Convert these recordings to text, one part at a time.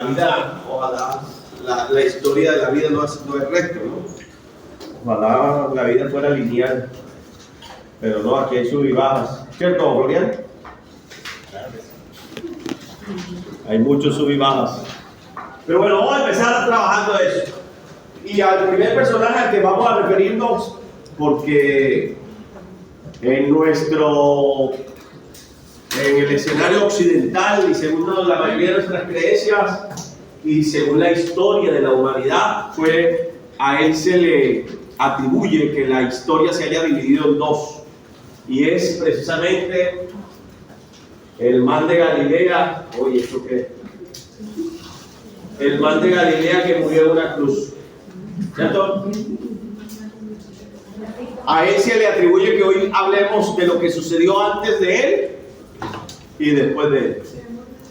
vida, ojalá la historia de la vida no es recta, ¿no? Ojalá la vida fuera lineal, pero no, aquí hay sub y bajas. ¿Cierto, Florian? Hay muchos sub y bajas. Pero bueno, vamos a empezar trabajando eso. Y al primer personaje al que vamos a referirnos, porque en el escenario occidental y según la mayoría de nuestras creencias y según la historia de la humanidad, a él se le atribuye que la historia se haya dividido en dos, y es precisamente el man de Galilea. Oye, ¿esto qué? El man de Galilea que murió en una cruz, ¿cierto? A él se le atribuye que hoy hablemos de lo que sucedió antes de él y después de él,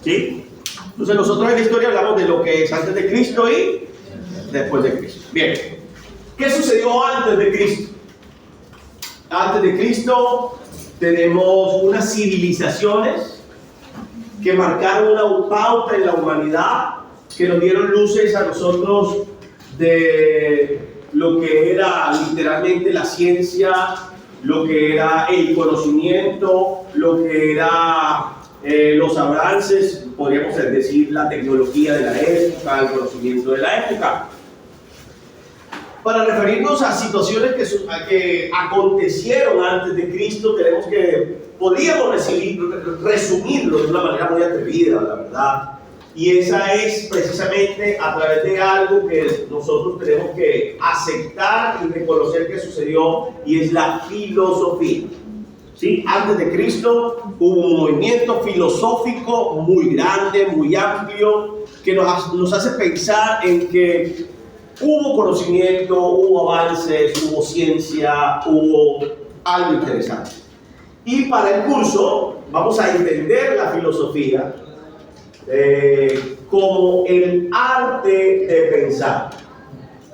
¿sí? Entonces nosotros en la historia hablamos de lo que es antes de Cristo y después de Cristo. Bien, ¿qué sucedió antes de Cristo? Antes de Cristo tenemos unas civilizaciones que marcaron una pauta en la humanidad, que nos dieron luces a nosotros de lo que era literalmente la ciencia, lo que era el conocimiento, lo que era los avances, podríamos decir la tecnología de la época, el conocimiento de la época. Para referirnos a situaciones que acontecieron antes de Cristo, podríamos resumirlo de una manera muy atrevida, la verdad. Y esa es precisamente a través de algo que nosotros tenemos que aceptar y reconocer que sucedió, y es la filosofía. ¿Sí? Antes de Cristo hubo un movimiento filosófico muy grande, muy amplio, que nos hace pensar en que hubo conocimiento, hubo avances, hubo ciencia, hubo algo interesante. Y para el curso vamos a entender la filosofía como el arte de pensar.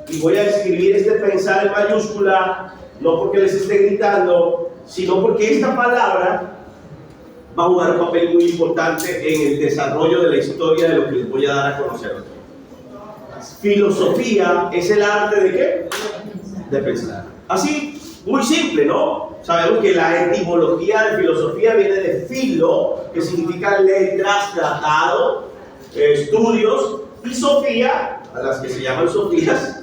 Y voy a escribir este pensar en mayúscula, no porque les esté gritando, sino porque esta palabra va a jugar un papel muy importante en el desarrollo de la historia de lo que les voy a dar a conocer. Filosofía es el arte de ¿qué? De pensar. Así, muy simple, ¿no? Sabemos que la etimología de filosofía viene de filo, que significa letras, tratado, estudios, y sofía, a las que se llaman sofías,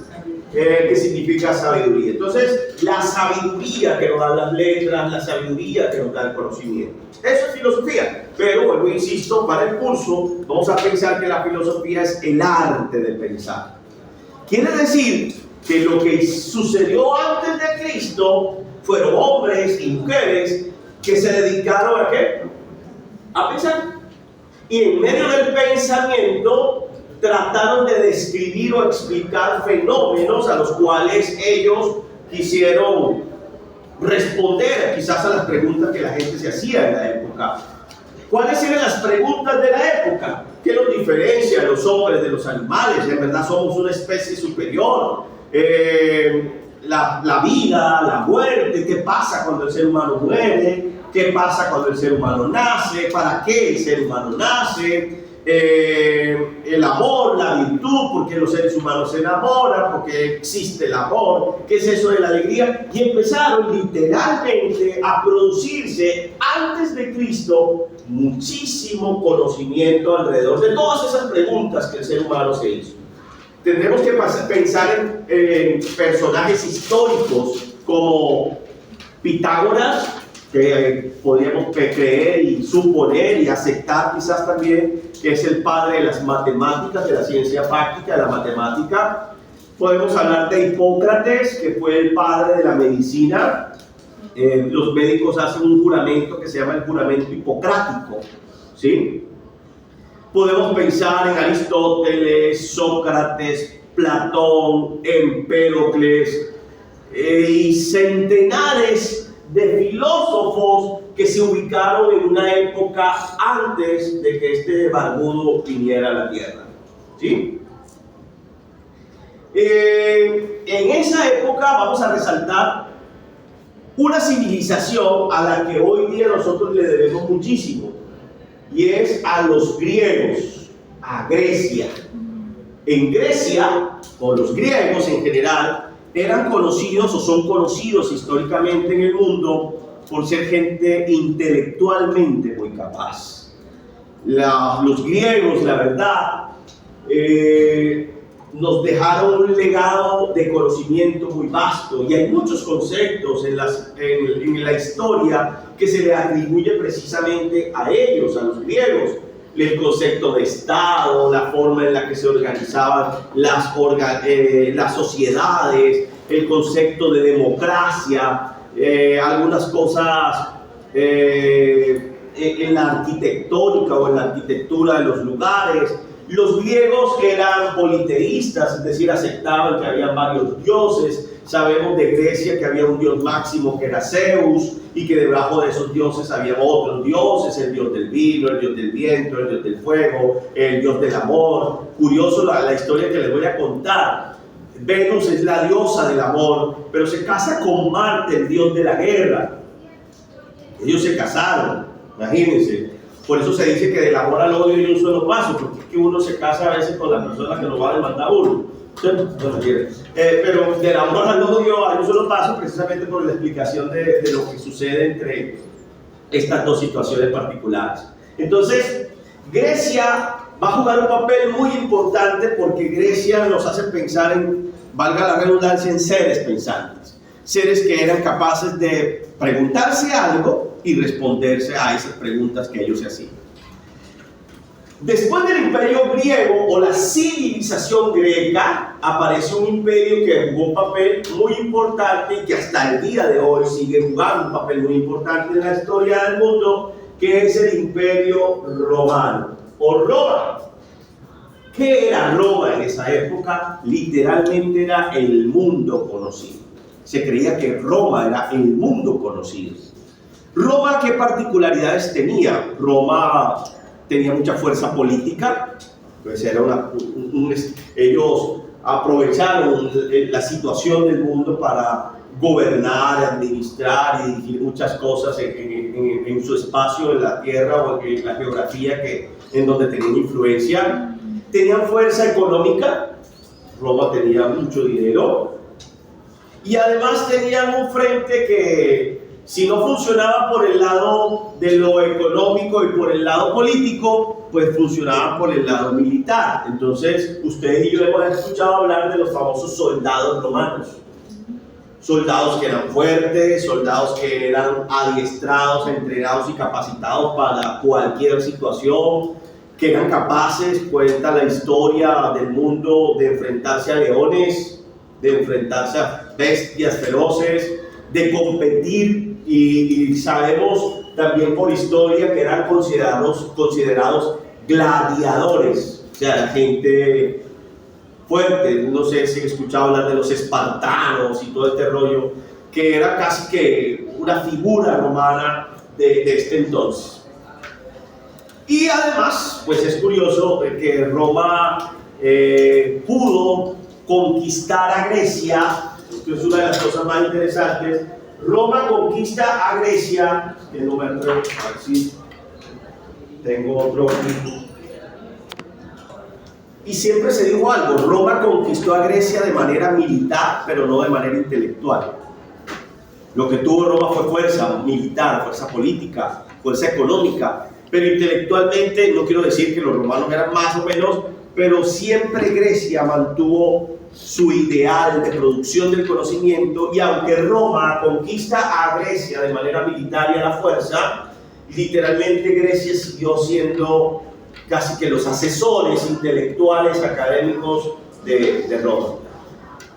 que significa sabiduría. Entonces, la sabiduría que nos dan las letras, la sabiduría que nos da el conocimiento. Eso es filosofía. Pero, bueno, insisto, para el curso vamos a pensar que la filosofía es el arte de pensar. Quiere decir que lo que sucedió antes de Cristo fueron hombres y mujeres que se dedicaron ¿a qué? A pensar. Y en medio del pensamiento trataron de describir o explicar fenómenos a los cuales ellos quisieron responder quizás a las preguntas que la gente se hacía en la época. ¿Cuáles eran las preguntas de la época? ¿Qué nos diferencia a los hombres de los animales? ¿En verdad somos una especie superior? La vida, la muerte, ¿qué pasa cuando el ser humano muere? ¿Qué pasa cuando el ser humano nace? ¿Para qué el ser humano nace? El amor, la virtud, ¿por qué los seres humanos se enamoran? ¿Por qué existe el amor? ¿Qué es eso de la alegría? Y empezaron literalmente a producirse antes de Cristo muchísimo conocimiento alrededor de todas esas preguntas que el ser humano se hizo. Tendremos que pensar en personajes históricos como Pitágoras, que podríamos creer y suponer y aceptar quizás también que es el padre de las matemáticas, de la ciencia práctica, de la matemática. Podemos hablar de Hipócrates, que fue el padre de la medicina. Los médicos hacen un juramento que se llama el juramento hipocrático, ¿sí? Podemos pensar en Aristóteles, Sócrates, Platón, Empédocles y centenares de filósofos que se ubicaron en una época antes de que este barbudo viniera a la tierra, ¿sí? En esa época vamos a resaltar una civilización a la que hoy día nosotros le debemos muchísimo, y es a los griegos. a Grecia. En Grecia, o los griegos en general, eran conocidos o son conocidos históricamente en el mundo por ser gente intelectualmente muy capaz. Los griegos, la verdad, nos dejaron un legado de conocimiento muy vasto y hay muchos conceptos en la historia que se le atribuye precisamente a ellos, a los griegos. El concepto de Estado, la forma en la que se organizaban las sociedades, el concepto de democracia, algunas cosas en la arquitectónica o en la arquitectura de los lugares. Los griegos eran politeístas, es decir, aceptaban que había varios dioses. Sabemos de Grecia que había un dios máximo que era Zeus y que debajo de esos dioses había otros dioses, el dios del vino, el dios del viento, el dios del fuego, el dios del amor. Curioso la historia que les voy a contar. Venus es la diosa del amor, pero se casa con Marte, el dios de la guerra. Ellos se casaron, imagínense. Por eso se dice que del amor al odio hay un solo paso, porque es que uno se casa a veces con la persona que lo va a demandar a uno. Pero del amor al odio hay un solo paso, precisamente por la explicación de lo que sucede entre estas dos situaciones particulares. Entonces, Grecia va a jugar un papel muy importante porque Grecia nos hace pensar en, valga la redundancia, en seres pensantes. Seres que eran capaces de preguntarse algo y responderse a esas preguntas que ellos se hacían. Después del imperio griego o la civilización griega, aparece un imperio que jugó un papel muy importante y que hasta el día de hoy sigue jugando un papel muy importante en la historia del mundo, que es el imperio romano o Roma. ¿Qué era Roma en esa época? Literalmente era el mundo conocido. Se creía que Roma era el mundo conocido. Roma, ¿qué particularidades tenía? Roma tenía mucha fuerza política, pues era ellos aprovecharon la situación del mundo para gobernar, administrar y dirigir muchas cosas en su espacio, en la tierra o en la geografía en donde tenían influencia. Tenían fuerza económica, Roma tenía mucho dinero y además tenían un frente que, si no funcionaba por el lado de lo económico y por el lado político, pues funcionaba por el lado militar. Entonces, ustedes y yo hemos escuchado hablar de los famosos soldados romanos. Soldados que eran fuertes, soldados que eran adiestrados, entrenados y capacitados para cualquier situación, que eran capaces, cuenta la historia del mundo, de enfrentarse a leones, de enfrentarse a bestias feroces, de competir. Y sabemos también por historia que eran considerados gladiadores, o sea, gente fuerte. No sé si he escuchado hablar de los espartanos y todo este rollo, que era casi que una figura romana de este entonces. Y además, pues es curioso que Roma pudo conquistar a Grecia. Esto es una de las cosas más interesantes. Roma conquista a Grecia, que no me atrevo, a ver si tengo otro. Y siempre se dijo algo: Roma conquistó a Grecia de manera militar, pero no de manera intelectual. Lo que tuvo Roma fue fuerza militar, fuerza política, fuerza económica, pero intelectualmente, no quiero decir que los romanos eran más o menos, pero siempre Grecia mantuvo su ideal de producción del conocimiento, y aunque Roma conquista a Grecia de manera militar y a la fuerza, literalmente Grecia siguió siendo casi que los asesores intelectuales, académicos de Roma.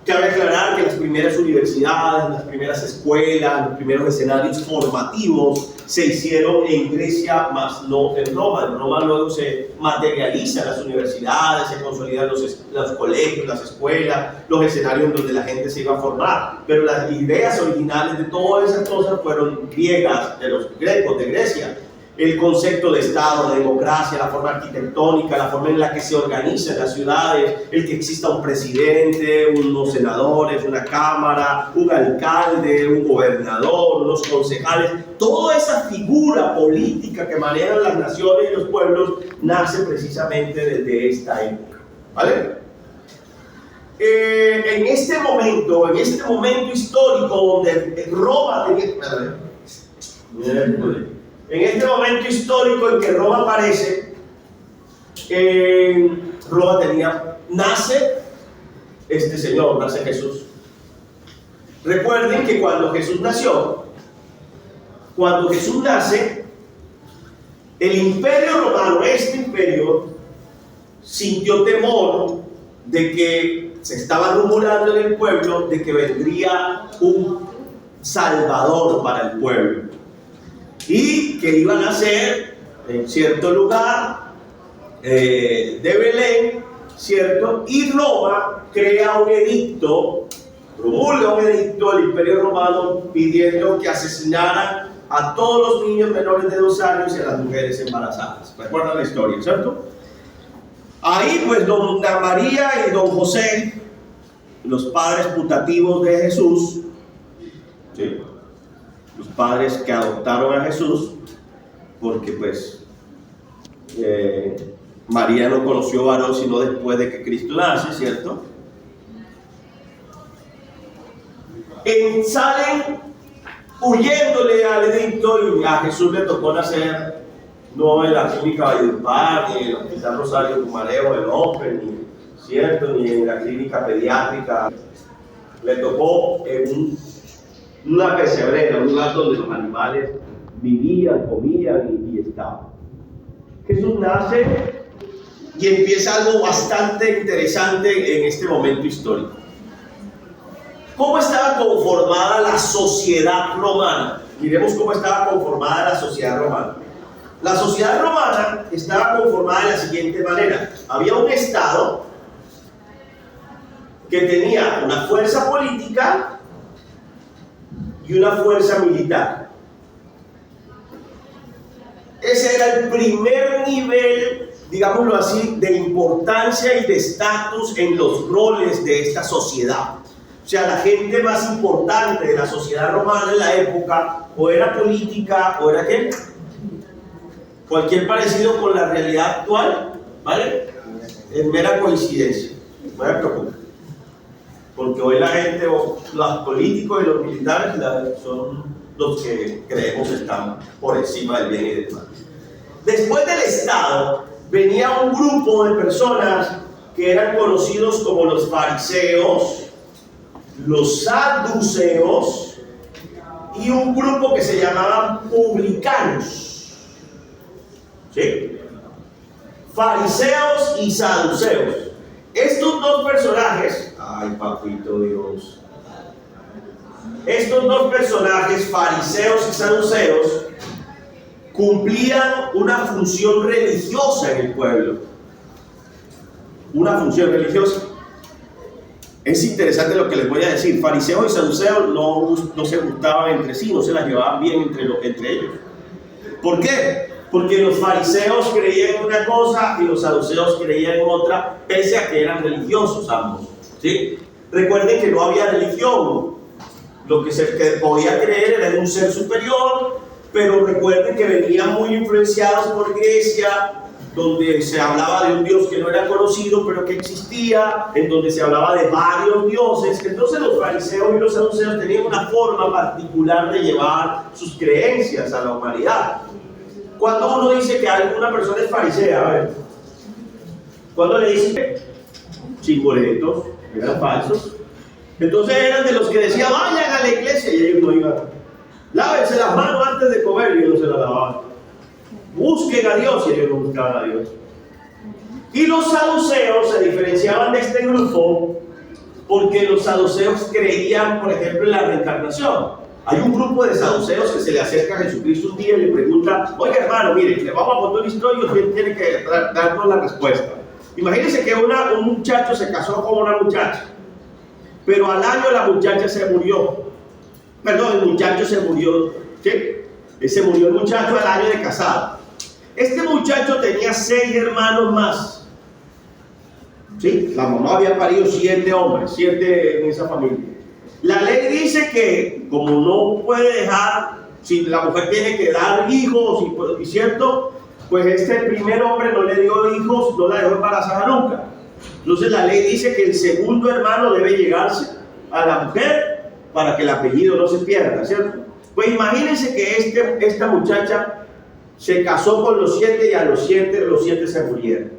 Cabe aclarar que las primeras universidades, las primeras escuelas, los primeros escenarios formativos se hicieron en Grecia, más no en Roma. En Roma luego se materializan las universidades, se consolidan los colegios, las escuelas, los escenarios donde la gente se iba a formar. Pero las ideas originales de todas esas cosas fueron griegas, de los griegos de Grecia. el concepto de Estado, de democracia, la forma arquitectónica, la forma en la que se organizan las ciudades, el que exista un presidente, unos senadores, una cámara, un alcalde, un gobernador, unos concejales. Toda esa figura política que manejan las naciones y los pueblos nace precisamente desde esta época, ¿vale? En este momento histórico donde Roma tenía... En este momento histórico en que Roma aparece, Roma nace este Señor, nace Jesús. Recuerden que cuando Jesús nace, el imperio romano, este imperio, sintió temor de que se estaba rumorando en el pueblo de que vendría un Salvador para el pueblo. Y que iban a nacer en cierto lugar de Belén, ¿cierto? Y Roma crea un edicto, promulga un edicto al Imperio Romano pidiendo que asesinaran a todos los niños menores de 2 años y a las mujeres embarazadas. ¿Recuerdan la historia, cierto? Ahí pues Doña María y Don José, los padres putativos de Jesús, ¿sí?, los padres que adoptaron a Jesús, porque pues María no conoció varón sino después de que Cristo nace, ¿cierto? Salen huyéndole al edicto y a Jesús le tocó nacer no en la clínica Valledupar, ni en el Hospital Rosario Pumarejo, en Open, ¿cierto? Ni en la clínica pediátrica. Le tocó en una pesebrera, un lugar donde los animales vivían, comían y estaban. Jesús nace y empieza algo bastante interesante en este momento histórico. ¿Cómo estaba conformada la sociedad romana? Miremos cómo estaba conformada la sociedad romana. La sociedad romana estaba conformada de la siguiente manera. Había un Estado que tenía una fuerza política y una fuerza militar. Ese era el primer nivel, digámoslo así, de importancia y de estatus en los roles de esta sociedad. O sea, la gente más importante de la sociedad romana en la época o era política o era ¿qué? Cualquier parecido con la realidad actual, ¿vale? Es mera coincidencia, no me preocupe. Porque hoy la gente, los políticos y los militares son los que creemos están por encima del bien y del mal. Después del Estado venía un grupo de personas que eran conocidos como los fariseos, los saduceos y un grupo que se llamaban publicanos. ¿Sí? Fariseos y saduceos. Estos dos personajes, ay papito Dios, estos dos personajes, fariseos y saduceos, cumplían una función religiosa en el pueblo. Una función religiosa. Es interesante lo que les voy a decir. Fariseos y saduceos no se gustaban entre sí, no se las llevaban bien entre ellos. ¿Por qué? Porque los fariseos creían en una cosa y los saduceos creían en otra, pese a que eran religiosos ambos, ¿sí? Recuerden que no había religión. Lo que se podía creer era en un ser superior, pero recuerden que venían muy influenciados por Grecia, donde se hablaba de un Dios que no era conocido, pero que existía, en donde se hablaba de varios dioses. Entonces los fariseos y los saduceos tenían una forma particular de llevar sus creencias a la humanidad. Cuando uno dice que alguna persona es farisea, a ver, cuando le dicen chimboletos, eran falsos, entonces eran de los que decían vayan a la iglesia y ellos no iban. Lávense las manos antes de comer y ellos no se las lavaban. Busquen a Dios y ellos no buscaban a Dios. Y los saduceos se diferenciaban de este grupo porque los saduceos creían, por ejemplo, en la reencarnación. Hay un grupo de saduceos que se le acerca a Jesucristo un día y le pregunta: oiga hermano, mire, le vamos a contar una historia y usted tiene que darnos la respuesta. Imagínense que un muchacho se casó con una muchacha, pero al año la muchacha se murió. Perdón, el muchacho se murió, ¿sí? Se murió el muchacho al año de casado. Este muchacho tenía 6 hermanos más. ¿Sí? La mamá había parido 7 hombres, 7 en esa familia. La ley dice que como no puede dejar, si la mujer tiene que dar hijos, y cierto, pues este primer hombre no le dio hijos, no la dejó embarazada nunca. Entonces la ley dice que el segundo hermano debe llegarse a la mujer para que el apellido no se pierda, ¿cierto? Pues imagínense que esta muchacha se casó con los 7 y a los 7 se murieron.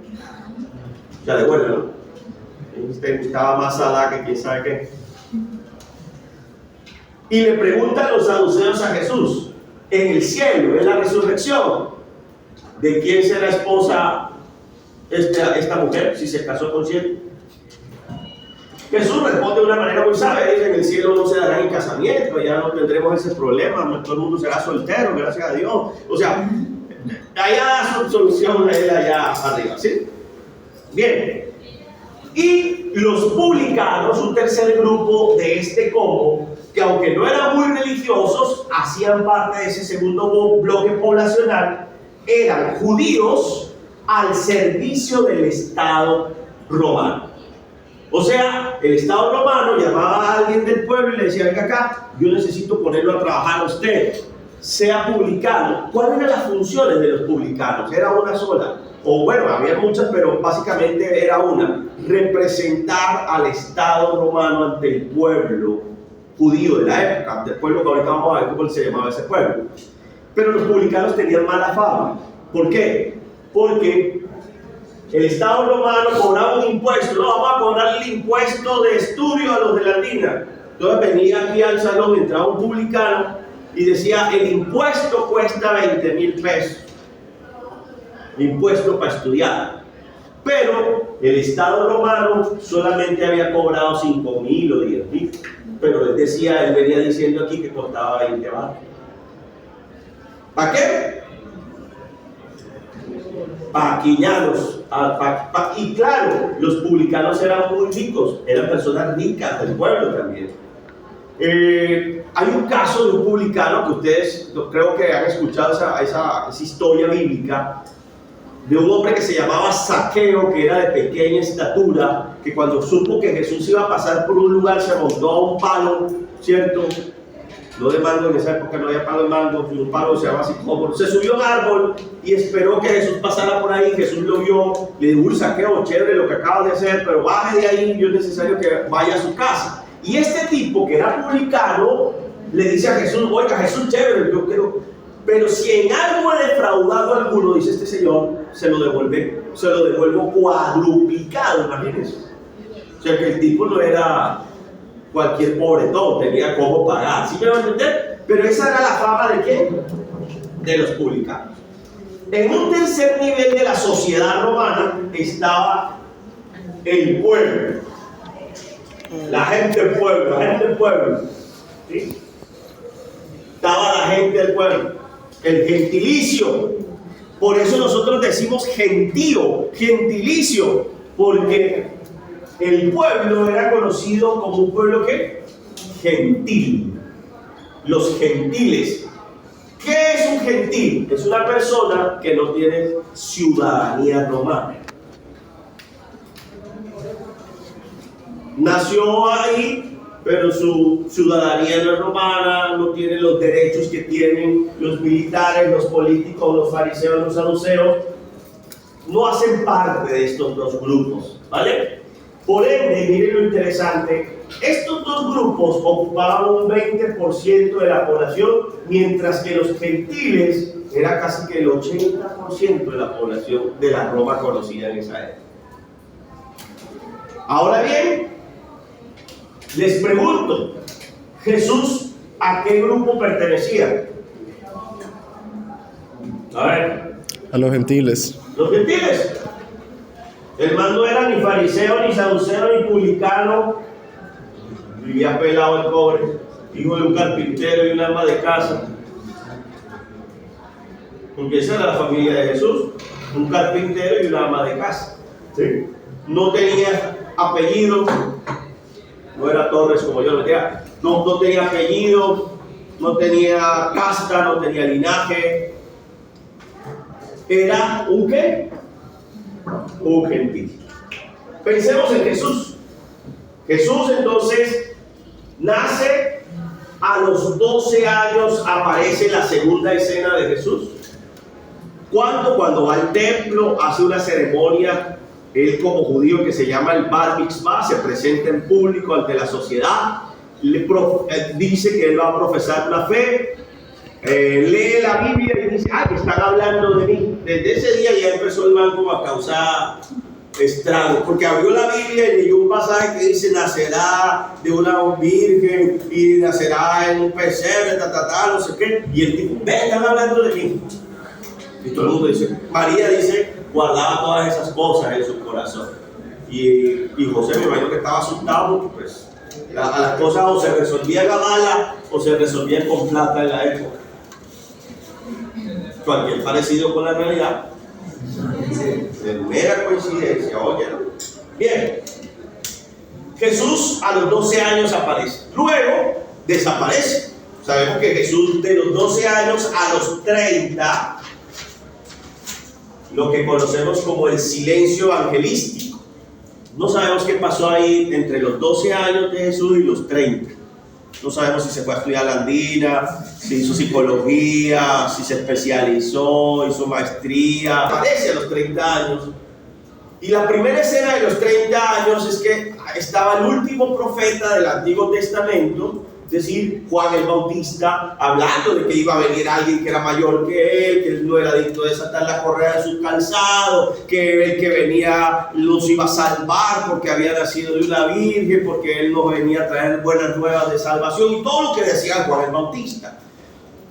Ya de vuelta, ¿no? Estaba más salada que quién sabe qué. Y le preguntan los saduceos a Jesús, en el cielo, en la resurrección, ¿de quién será esposa esta mujer si se casó con 7? Jesús responde de una manera muy sabia, dice: en el cielo no se dará en casamiento, ya no tendremos ese problema, todo el mundo será soltero, gracias a Dios. O sea, allá su solución es allá arriba, ¿sí? Bien. Y los publicanos, un tercer grupo de este combo, que aunque no eran muy religiosos, hacían parte de ese segundo bloque poblacional, eran judíos al servicio del Estado romano. O sea, el Estado romano llamaba a alguien del pueblo y le decía: venga acá, yo necesito ponerlo a trabajar a usted, sea publicano. ¿Cuáles eran las funciones de los publicanos? Era una sola, o bueno, había muchas, pero básicamente era una: representar al Estado romano ante el pueblo judío de la época, ante el pueblo que ahorita vamos a ver cómo se llamaba ese pueblo. Pero los publicanos tenían mala fama. ¿Por qué? Porque el Estado romano cobraba un impuesto. No, vamos a cobrar el impuesto de estudio a los de latina. Entonces venía aquí al salón, entraba un publicano y decía: el impuesto cuesta 20,000 pesos. Impuesto para estudiar. Pero el Estado romano solamente había cobrado 5,000 o 10,000. Pero él venía diciendo aquí que costaba 20 baros. ¿Para qué? Para quiñanos. Y claro, los publicanos eran muy ricos, eran personas ricas del pueblo también. Hay un caso de un publicano que ustedes creo que han escuchado esa historia bíblica, de un hombre que se llamaba Zaqueo, que era de pequeña estatura, que cuando supo que Jesús iba a pasar por un lugar se montó a un palo, ¿cierto? No de mango, en esa época no había palo de mango, un palo se llama así como, se subió a un árbol y esperó que Jesús pasara por ahí. Jesús lo vio, le dijo: uy, Zaqueo, chévere lo que acabas de hacer, pero baje de ahí, yo es necesario que vaya a su casa. Y este tipo, que era publicano, le dice a Jesús: oiga, Jesús, chévere, yo quiero... Pero si en algo he defraudado a alguno, dice este señor, se lo devuelvo cuadruplicado, imagínense. O sea que el tipo no era cualquier pobretón, tenía cómo pagar. ¿Sí me van a entender? Pero esa era la fama ¿de quién? De los publicanos. En un tercer nivel de la sociedad romana estaba el pueblo. La gente del pueblo. ¿Sí? Estaba la gente del pueblo. El gentilicio. Por eso nosotros decimos gentío, gentilicio, porque el pueblo era conocido como un pueblo ¿qué? Gentil. Los gentiles. ¿Qué es un gentil? Es una persona que no tiene ciudadanía romana. Nació ahí, pero su ciudadanía no es romana, no tiene los derechos que tienen los militares, los políticos, los fariseos, los saduceos. No hacen parte de estos dos grupos, ¿vale? Por ende, miren lo interesante, estos dos grupos ocupaban un 20% de la población, mientras que los gentiles era casi que el 80% de la población de la Roma conocida en esa época. Ahora bien, les pregunto, ¿Jesús a qué grupo pertenecía? A ver. A los gentiles. Los gentiles. El man no era ni fariseo, ni saduceo, ni publicano. Vivía pelado el pobre, hijo de un carpintero y una ama de casa. Porque esa era la familia de Jesús, un carpintero y una ama de casa. ¿Sí? No tenía apellido. No era Torres como yo lo decía. No tenía apellido, no tenía casta, no tenía linaje. Era un ¿qué? Un gentil. Pensemos en Jesús. Jesús entonces nace, a los 12 años aparece la segunda escena de Jesús. Cuando va al templo, hace una ceremonia, él como judío que se llama el Bar Mitzvah, se presenta en público ante la sociedad, dice que él va a profesar una fe, lee la Biblia y dice, que están hablando de mí. Desde ese día ya empezó el man como a causar estragos, porque abrió la Biblia y leyó un pasaje que dice, nacerá de una virgen y nacerá en un pesebre, no sé qué, y él dijo, están hablando de mí. Y todo el mundo dice, María dice, guardaba todas esas cosas en su corazón. Y José me imagino que estaba asustado, porque pues a las cosas o se resolvían a bala o se resolvían con plata en la época. Cualquier parecido con la realidad es mera coincidencia, oye, ¿no? Bien, Jesús a los 12 años aparece, luego desaparece. Sabemos que Jesús de los 12 años a los 30, lo que conocemos como el silencio evangelístico. No sabemos qué pasó ahí entre los 12 años de Jesús y los 30. No sabemos si se fue a estudiar la andina, si hizo psicología, si se especializó, hizo maestría. Aparece a los 30 años. Y la primera escena de los 30 años es que estaba el último profeta del Antiguo Testamento, es decir, Juan el Bautista, hablando de que iba a venir alguien que era mayor que él no era digno de desatar la correa de su calzado, que el que venía los iba a salvar porque había nacido de una virgen, porque él nos venía a traer buenas nuevas de salvación, y todo lo que decía Juan el Bautista.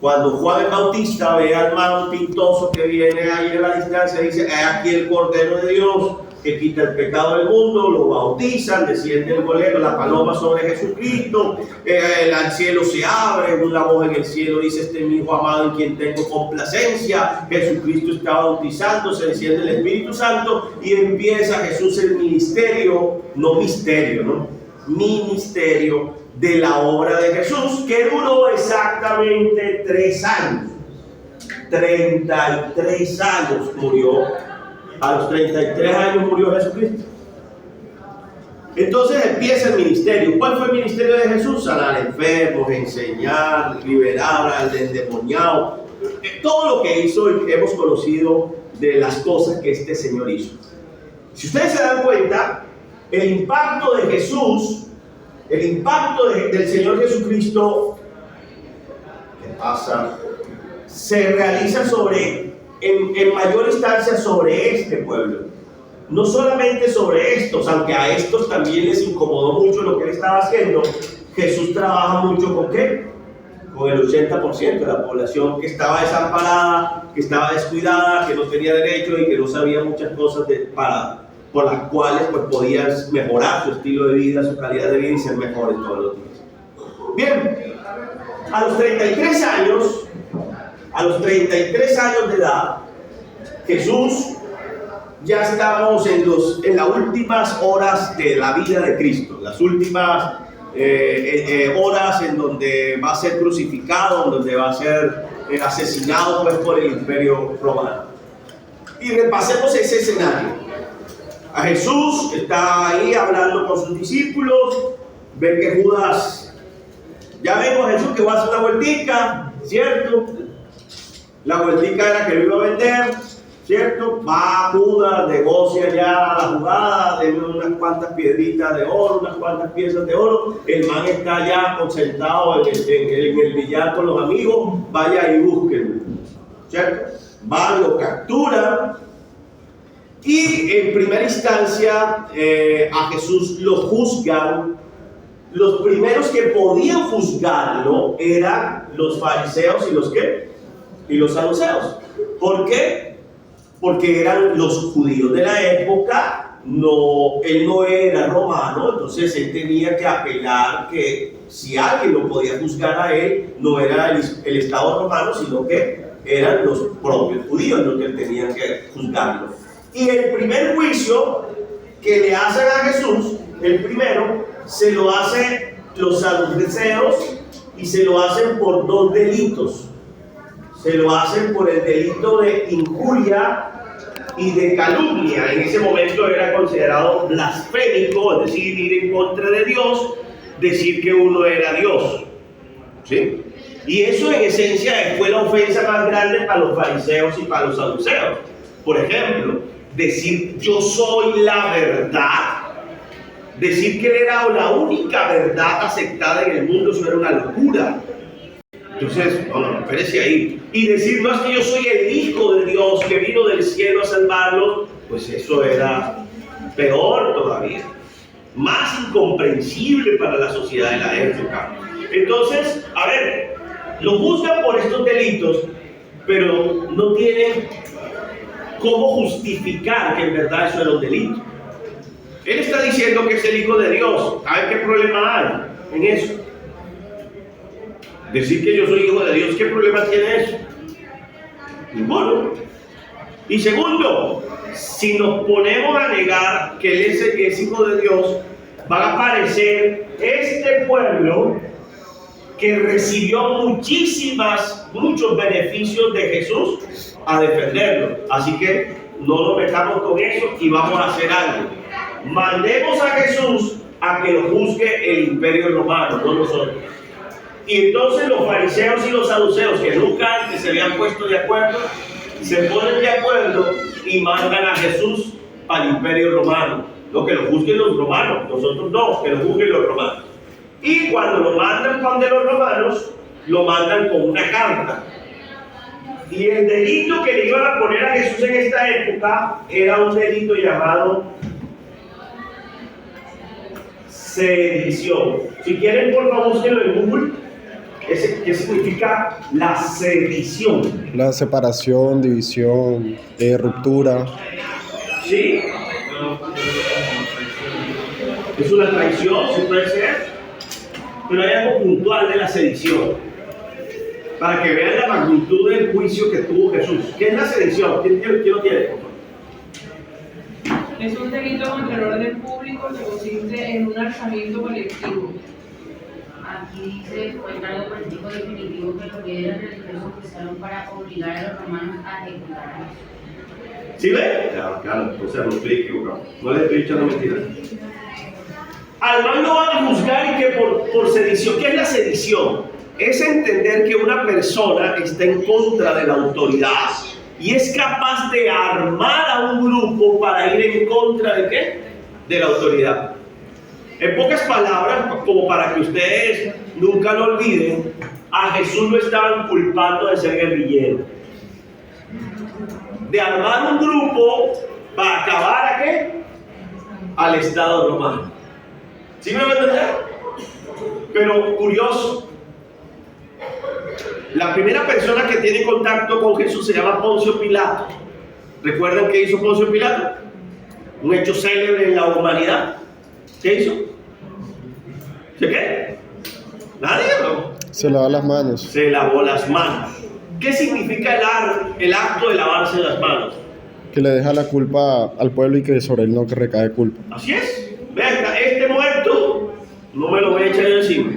Cuando Juan el Bautista ve al man pintoso que viene ahí a la distancia, dice, aquí el Cordero de Dios que quita el pecado del mundo, lo bautizan, desciende el bolero, la paloma sobre Jesucristo, el cielo se abre, una voz en el cielo dice, este es mi hijo amado en quien tengo complacencia. Jesucristo está bautizando, se desciende el Espíritu Santo y empieza Jesús el ministerio, no misterio, ¿no? Ministerio de la obra de Jesús, que duró exactamente 3 años. 33 años murió. A los 33 años murió Jesucristo. Entonces empieza el ministerio. ¿Cuál fue el ministerio de Jesús? Sanar enfermos, enseñar, liberar al endemoniado. Todo lo que hizo y que hemos conocido de las cosas que este Señor hizo. Si ustedes se dan cuenta, el impacto de Jesús, el impacto del Señor Jesucristo, ¿qué pasa? Se realiza en mayor instancia sobre este pueblo. No solamente sobre estos, aunque a estos también les incomodó mucho lo que él estaba haciendo. Jesús trabaja mucho ¿con qué? Con el 80% de la población que estaba desamparada, que estaba descuidada, que no tenía derecho y que no sabía muchas cosas por las cuales pues, podían mejorar su estilo de vida, su calidad de vida y ser mejores todos los días. Bien, a los 33 años de edad, Jesús, ya estamos en las últimas horas de la vida de Cristo, las últimas horas en donde va a ser crucificado, en donde va a ser asesinado pues, por el imperio romano. Y repasemos ese escenario. A Jesús está ahí hablando con sus discípulos, ven que Judas, ya vemos a Jesús que va a hacer una vueltica, ¿cierto? La vueltica era que lo iba a vender, ¿cierto? Va Judas, negocia ya la jugada, denme unas cuantas piedritas de oro, unas cuantas piezas de oro. El man está ya concentrado en el billar con los amigos, vaya y búsquenlo, ¿cierto? Va, lo captura y en primera instancia a Jesús lo juzgan. Los primeros que podían juzgarlo eran los fariseos y los ¿qué? Y los saduceos. ¿Por qué? Porque eran los judíos de la época. Él no era romano, entonces él tenía que apelar que si alguien lo podía juzgar a él, no era el Estado romano, sino que eran los propios judíos los que tenían que juzgarlo. Y el primer juicio que le hacen a Jesús, el primero, se lo hacen los saduceos y se lo hacen por dos delitos. Se lo hacen por el delito de injuria y de calumnia. En ese momento era considerado blasfémico, es decir, ir en contra de Dios, decir que uno era Dios. ¿Sí? Y eso en esencia fue la ofensa más grande para los fariseos y para los saduceos. Por ejemplo, decir yo soy la verdad, decir que él era la única verdad aceptada en el mundo, eso era una locura. Entonces, bueno, espérese ahí. Y decir, no es que yo soy el Hijo de Dios que vino del cielo a salvarlos, pues eso era peor todavía. Más incomprensible para la sociedad de la época. Entonces, a ver, lo juzgan por estos delitos, pero no tienen cómo justificar que en verdad eso era un delito. Él está diciendo que es el Hijo de Dios. A ver qué problema hay en eso. Decir que yo soy hijo de Dios, ¿qué problema tiene eso? Ninguno. Y segundo, si nos ponemos a negar que Él es hijo de Dios, va a aparecer este pueblo que recibió muchos beneficios de Jesús a defenderlo. Así que no nos metamos con eso y vamos a hacer algo. Mandemos a Jesús a que lo juzgue el Imperio Romano, no nosotros. Y entonces los fariseos y los saduceos, que nunca antes se habían puesto de acuerdo, se ponen de acuerdo y mandan a Jesús al Imperio Romano. No, que lo juzguen los romanos, nosotros no, que lo juzguen los romanos. Y cuando lo mandan con de los romanos, lo mandan con una carta. Y el delito que le iban a poner a Jesús en esta época era un delito llamado sedición. Si quieren, por favor, búsquenlo en Google. ¿Qué significa la sedición? La separación, división, ruptura. ¿Sí? Es una traición, sí puede ser. Pero hay algo puntual de la sedición. Para que vean la magnitud del juicio que tuvo Jesús. ¿Qué es la sedición? ¿Quién lo tiene? Es un delito contra el orden público que consiste en un alzamiento colectivo. Aquí dice, fue cargo político definitivo que los líderes religiosos usaron para obligar a los romanos a ejecutar a Jesús. ¿Sí ve? Claro, entonces no estoy equivocado. No le estoy echando mentiras. Al man lo van a juzgar y que por sedición. ¿Qué es la sedición? Es entender que una persona está en contra de la autoridad y es capaz de armar a un grupo para ir en contra de ¿qué? De la autoridad. En pocas palabras, como para que ustedes nunca lo olviden, a Jesús lo estaban culpando de ser guerrillero. De armar un grupo para acabar ¿a qué? Al Estado romano. ¿Sí me van a entender? Pero curioso, la primera persona que tiene contacto con Jesús se llama Poncio Pilato. ¿Recuerdan qué hizo Poncio Pilato? Un hecho célebre en la humanidad. ¿Qué hizo? ¿Qué? Nadie, ¿no? Se lava las manos. Se lavó las manos. ¿Qué significa el acto de lavarse las manos? Que le deja la culpa al pueblo y que sobre él no recae culpa. Así es. Vean, este muerto no me lo voy a echar yo encima.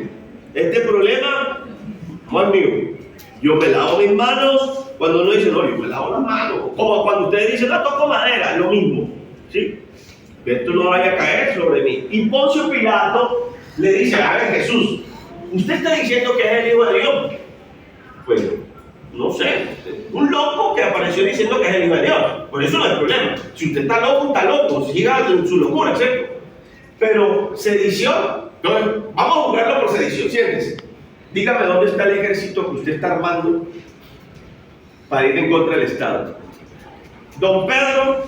Este problema no es mío. Yo me lavo mis manos. Cuando uno dice, no, yo me lavo las manos. Como cuando ustedes dicen, no toco madera, es lo mismo. ¿Sí? Que esto no vaya a caer sobre mí. Y Poncio Pilato le dice, a ver, Jesús, ¿usted está diciendo que es el Hijo de Dios? Pues, no sé. Un loco que apareció diciendo que es el Hijo de Dios. Por eso no hay problema. Si usted está loco, siga su locura, ¿cierto? Pero sedición, entonces, vamos a jugarlo por sedición, siéntese. Dígame dónde está el ejército que usted está armando para ir en contra del Estado. Don Pedro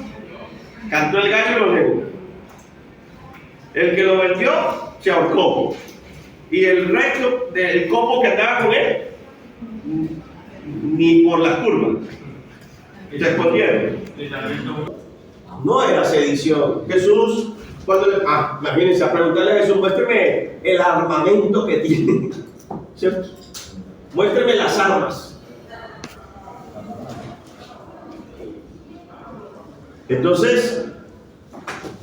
cantó el gallo y lo negó. El que lo vendió se ahorcó. Y el resto del copo que andaba con él, ni por las curvas. Respondieron. No era sedición. Jesús, cuando imagínense a preguntarle a Jesús, muéstreme el armamento que tiene. ¿Cierto? Muéstreme las armas. Entonces,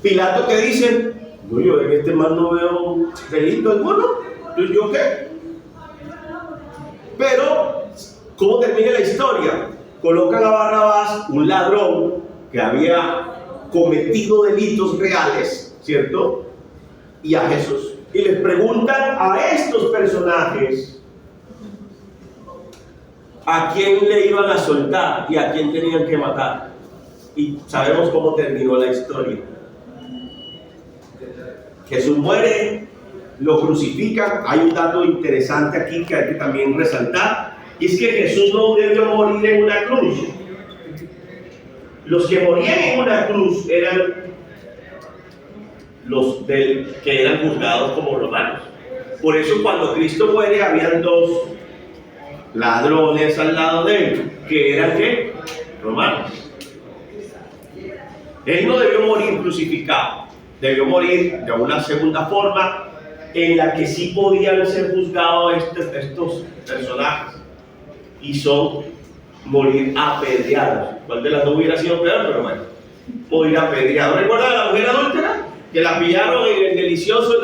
Pilato, ¿qué dice? No, yo en este man no veo delito alguno. ¿Yo qué? Pero, ¿cómo termina la historia? Colocan a Barrabás, un ladrón que había cometido delitos reales, ¿cierto? Y a Jesús. Y les preguntan a estos personajes a quién le iban a soltar y a quién tenían que matar. Y sabemos cómo terminó la historia. Jesús muere, lo crucifican. Hay un dato interesante aquí que hay que también resaltar, y es que Jesús no debió morir en una cruz. Los que morían en una cruz eran los que eran juzgados como romanos. Por eso cuando Cristo muere habían dos ladrones al lado de él, que eran ¿qué? Romanos. Él no debió morir crucificado, debió morir de una segunda forma en la que sí podían ser juzgados estos personajes, y son morir apedreados. ¿Cuál de las dos hubiera sido peor? Pero bueno, morir apedreados. ¿Recuerdan a la mujer adúltera? Que la pillaron en el delicioso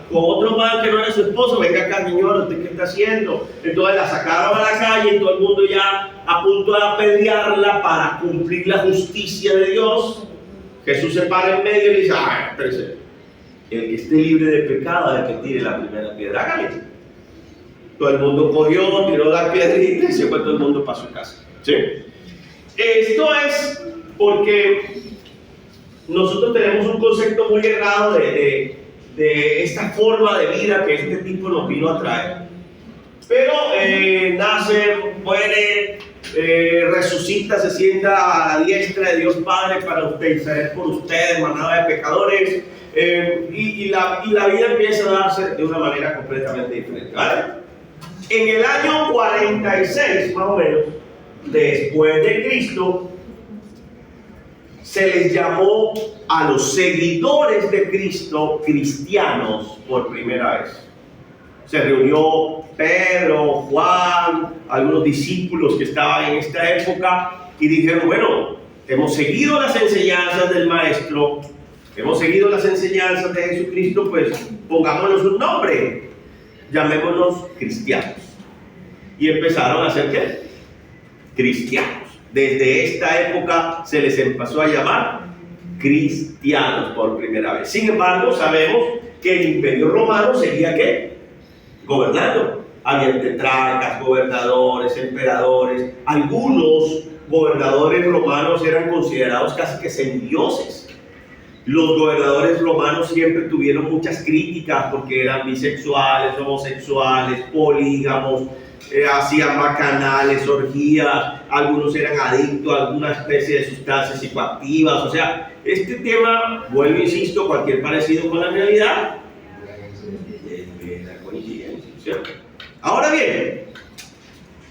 con otro man que no era su esposo. Venga acá, señor, ¿usted qué está haciendo? Entonces la sacaron a la calle y todo el mundo ya a punto de apedrearla para cumplir la justicia de Dios. Jesús se para en medio y le dice: ay, espérese, el que esté libre de pecado es el que tire la primera piedra. Hágale. Todo el mundo cogió, tiró la piedrita y se fue todo el mundo para su casa. ¿Sí? Esto es porque nosotros tenemos un concepto muy errado de esta forma de vida que este tipo nos vino a traer. Pero nace, muere, resucita, se sienta a la diestra de Dios Padre para interceder por ustedes, manada de pecadores, y la vida empieza a darse de una manera completamente diferente, ¿vale? En el año 46, más o menos, después de Cristo, se les llamó a los seguidores de Cristo cristianos por primera vez. Se reunió Pedro, Juan, algunos discípulos que estaban en esta época y dijeron: bueno, hemos seguido las enseñanzas del Maestro, hemos seguido las enseñanzas de Jesucristo, pues pongámonos un nombre, llamémonos cristianos. Y empezaron a ser ¿qué? Cristianos. Desde esta época se les empezó a llamar cristianos por primera vez. Sin embargo, sabemos que el Imperio Romano seguía ¿qué? Gobernando. Había tetrarcas, gobernadores, emperadores. Algunos gobernadores romanos eran considerados casi que semidioses. Los gobernadores romanos siempre tuvieron muchas críticas porque eran bisexuales, homosexuales, polígamos, hacían bacanales, orgías, algunos eran adictos a alguna especie de sustancias psicoactivas. O sea, este tema, vuelvo, insisto, cualquier parecido con la realidad es la coincidencia, ¿cierto? Ahora bien,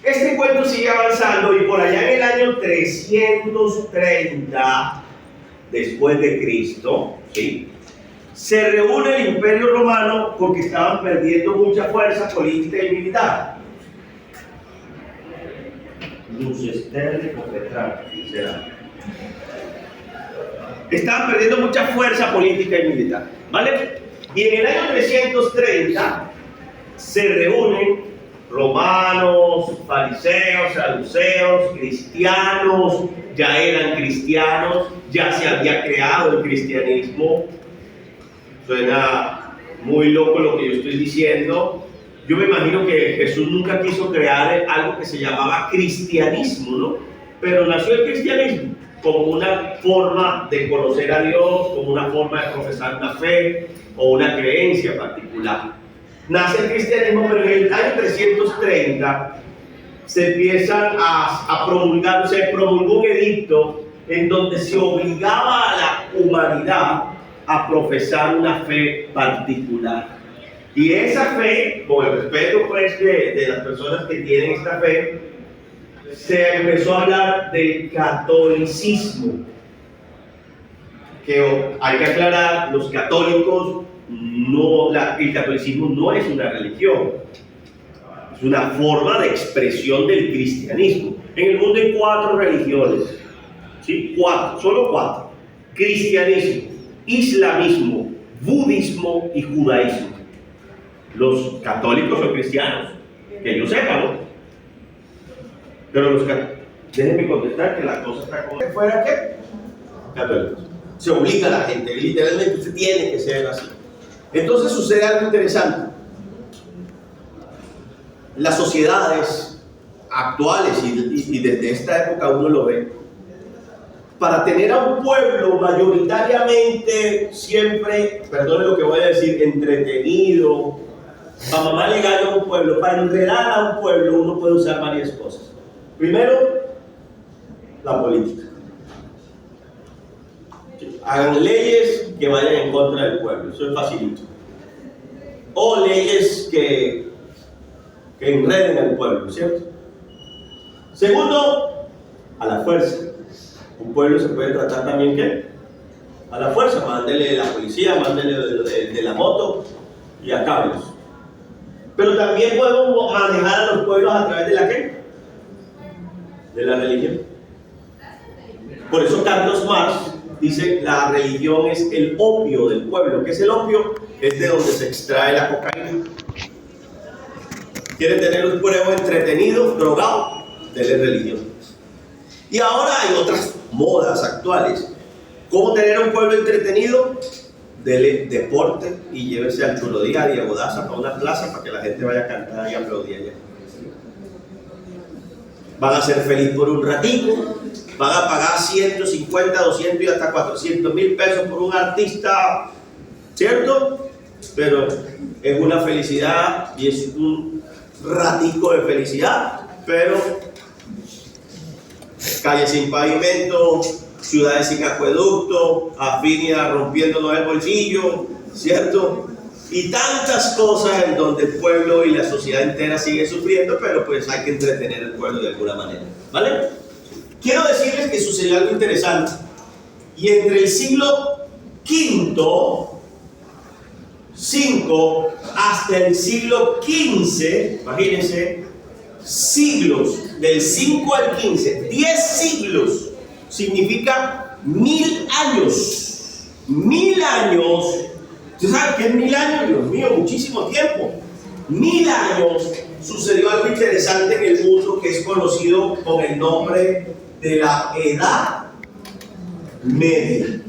este cuento sigue avanzando y por allá en el año 330 después de Cristo, ¿sí?, se reúne el Imperio Romano porque estaban perdiendo mucha fuerza política y militar. Luces térmicos Petrarca, será. Estaban perdiendo mucha fuerza política y militar, ¿vale? Y en el año 330 se reúnen romanos, fariseos, saduceos, cristianos, ya eran cristianos, ya se había creado el cristianismo. Suena muy loco lo que yo estoy diciendo. Yo me imagino que Jesús nunca quiso crear algo que se llamaba cristianismo, ¿no? Pero nació el cristianismo como una forma de conocer a Dios, como una forma de profesar una fe o una creencia particular. Nace el cristianismo, pero en el año 330 se empiezan a promulgar, se promulgó un edicto en donde se obligaba a la humanidad a profesar una fe particular. Y esa fe, con el respeto pues de las personas que tienen esta fe, se empezó a hablar del catolicismo. Que hay que aclarar, los católicos, el catolicismo no es una religión, es una forma de expresión del cristianismo. En el mundo hay 4 religiones, ¿sí? 4, solo 4: cristianismo, islamismo, budismo y judaísmo. Los católicos son cristianos, que yo sepa, ¿no? Pero los que déjenme contestar que la cosa está como fuera que católicos. Se obliga a la gente, literalmente usted tiene que ser así. Entonces sucede algo interesante. Las sociedades actuales y desde esta época uno lo ve, para tener a un pueblo mayoritariamente siempre, perdone lo que voy a decir, entretenido, para mamarle gallo a un pueblo, para enredar a un pueblo, uno puede usar varias cosas. Primero, la política. Hagan leyes que vayan en contra del pueblo, eso es facilito. O leyes que enreden al pueblo, ¿cierto? Segundo, a la fuerza. Un pueblo se puede tratar también, ¿qué? A la fuerza, mándele la policía, mándele de la moto y acábelos. Pero también podemos manejar a los pueblos a través de la ¿qué? De la religión. Por eso Carlos Marx dice la religión es el opio del pueblo. ¿Qué es el opio? Es de donde se extrae la cocaína. ¿Quieren tener un pueblo entretenido, drogado? Denle religión. Y ahora hay otras modas actuales. ¿Cómo tener un pueblo entretenido? Dele deporte y llévese al Chulo Díaz y a Godaza para una plaza para que la gente vaya a cantar y aplaudir allá. Van a ser feliz por un ratico, van a pagar 150, 200 y hasta 400,000 pesos por un artista, ¿cierto? Pero es una felicidad y es un ratico de felicidad, pero calles sin pavimento, ciudades sin acueducto, Afinia rompiéndonos el bolsillo, ¿cierto? Y tantas cosas en donde el pueblo y la sociedad entera sigue sufriendo, pero pues hay que entretener al pueblo de alguna manera, ¿vale? Quiero decirles que sucedió algo interesante. Y entre el siglo V hasta el siglo XV, imagínense, siglos, del 5 al 15, 10 siglos, significa 1000 años. 1000 años. ¿Usted sabe qué es 1000 años? Dios mío, muchísimo tiempo. 1000 años sucedió algo interesante en el mundo que es conocido con el nombre de la Edad Media,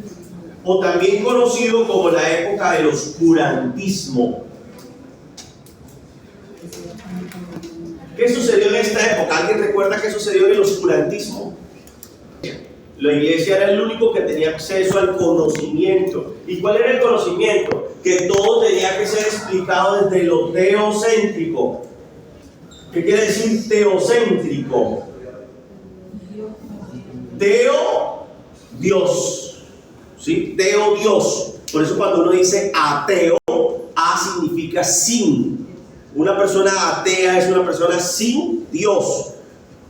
o también conocido como la época del oscurantismo. ¿Qué sucedió en esta época? ¿Alguien recuerda qué sucedió en el oscurantismo? La iglesia era el único que tenía acceso al conocimiento. ¿Y cuál era el conocimiento? Que todo tenía que ser explicado desde lo teocéntrico. ¿Qué quiere decir teocéntrico? Teo, Dios. ¿Sí? Teo, Dios. Por eso cuando uno dice ateo, a significa sin. Una persona atea es una persona sin Dios.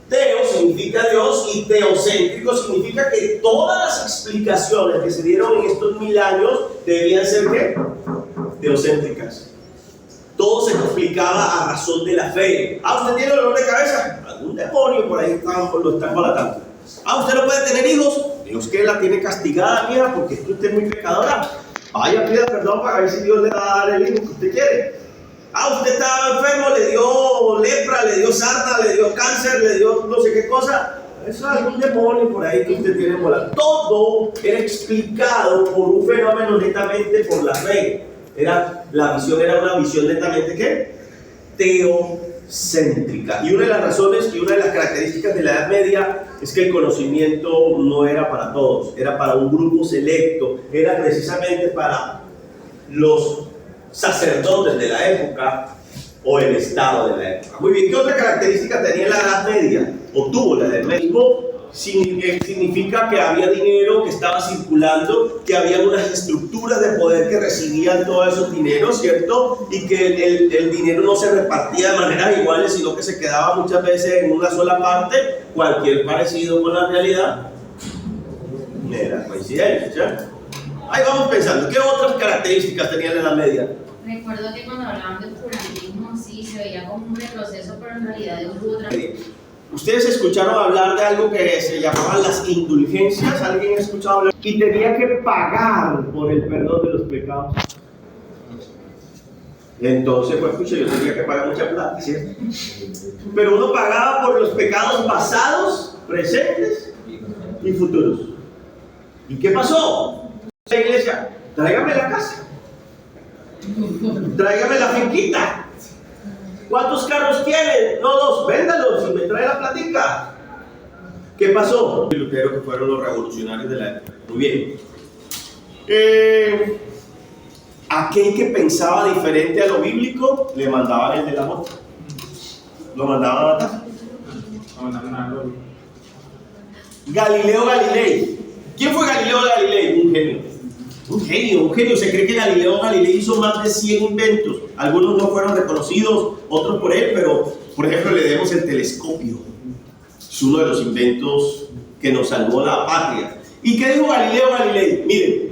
Teo significa Dios y teocéntrico significa que todas las explicaciones que se dieron en estos 1000 años debían ser ¿qué? Teocéntricas. Todo se explicaba a razón de la fe. ¿Usted tiene dolor de cabeza? Algún demonio por ahí lo está embalatando. ¿Usted no puede tener hijos? Dios que la tiene castigada, mía, porque usted es muy pecadora. Vaya, pida perdón para ver si Dios le va a dar el hijo que usted quiere. Usted estaba enfermo, le dio lepra, le dio sarna, le dio cáncer, le dio no sé qué cosa. Eso es algún demonio por ahí que usted tiene volando. Todo era explicado por un fenómeno netamente por la fe. La visión era una visión netamente ¿qué? Teocéntrica. Y una de las razones y una de las características de la Edad Media es que el conocimiento no era para todos, era para un grupo selecto, era precisamente para los sacerdotes de la época o el Estado de la época. Muy bien, ¿qué otra característica tenía la Edad Media? O tuvo la Edad Media. Significa que había dinero que estaba circulando, que había unas estructuras de poder que recibían todos esos dineros, ¿cierto? Y que el dinero no se repartía de maneras iguales, sino que se quedaba muchas veces en una sola parte. Cualquier parecido con la realidad era coincidencia. Ahí vamos pensando, ¿qué otras características tenía la Edad Media? Recuerdo que cuando hablaban de oscurantismo, sí, se veía como un retroceso, pero en realidad hubo otra. Ustedes escucharon hablar de algo que se llamaban las indulgencias. ¿Alguien ha escuchado hablar? Y tenía que pagar por el perdón de los pecados. Entonces, pues, pucha, yo tenía que pagar mucha plata, ¿cierto? Pero uno pagaba por los pecados pasados, presentes y futuros. ¿Y qué pasó? La iglesia, tráigame la casa, tráigame la finquita. ¿Cuántos carros tienen? No, 2, véndalos y me trae la platica. ¿Qué pasó? Lutero, que fueron los revolucionarios de la época. Muy bien. Aquel que pensaba diferente a lo bíblico, le mandaban el de la moto. Lo mandaban a matar. Galileo Galilei. ¿Quién fue Galileo Galilei? Un genio. Un genio. Se cree que Galileo Galilei hizo más de 100 inventos. Algunos no fueron reconocidos, otros por él, pero por ejemplo le debemos el telescopio. Es uno de los inventos que nos salvó la patria. ¿Y qué dijo Galileo Galilei? Miren,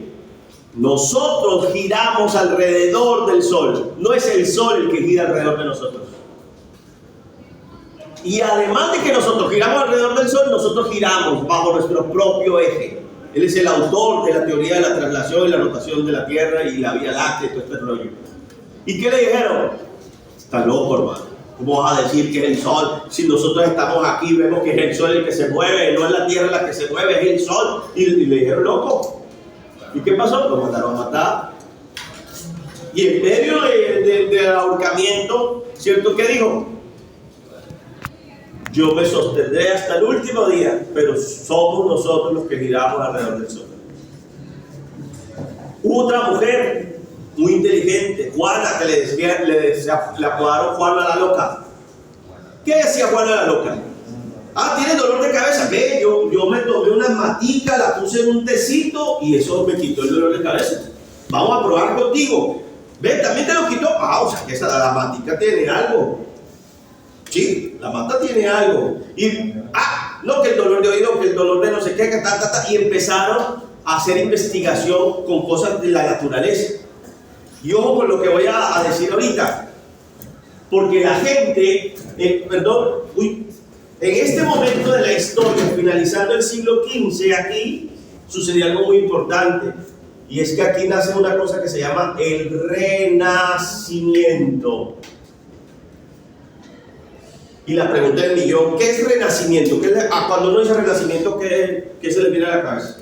nosotros giramos alrededor del sol. No es el sol el que gira alrededor de nosotros. Y además de que nosotros giramos alrededor del sol, nosotros giramos bajo nuestro propio eje. Él es el autor de la teoría de la traslación y la rotación de la Tierra y la Vía Láctea y todo este rollo. ¿Y qué le dijeron? Está loco, hermano. ¿Cómo vas a decir que es el sol? Si nosotros estamos aquí, vemos que es el sol el que se mueve, no es la Tierra la que se mueve, es el sol. Y le dijeron, loco. ¿Y qué pasó? Lo mandaron a matar. Y en medio del ahorcamiento, ¿cierto? ¿Qué dijo? Yo me sostendré hasta el último día, pero somos nosotros los que giramos alrededor del sol. Hubo otra mujer muy inteligente, Juana, que le apodaron Juana la loca. ¿Qué decía Juana la loca? ¿Tiene dolor de cabeza? Ve, yo me tomé una matica, la puse en un tecito y eso me quitó el dolor de cabeza. Vamos a probar contigo. Ve, también te lo quitó. O sea que la matica tiene algo. Sí, la mata tiene algo. Y, no, que el dolor de oído, que el dolor de no sé qué, que y empezaron a hacer investigación con cosas de la naturaleza. Y ojo con lo que voy a decir ahorita, porque la gente, en este momento de la historia, finalizando el siglo XV, aquí sucedió algo muy importante, y es que aquí nace una cosa que se llama el Renacimiento. Y la pregunta del millón, ¿qué es renacimiento? Cuando uno dice renacimiento, ¿qué se le viene a la cabeza?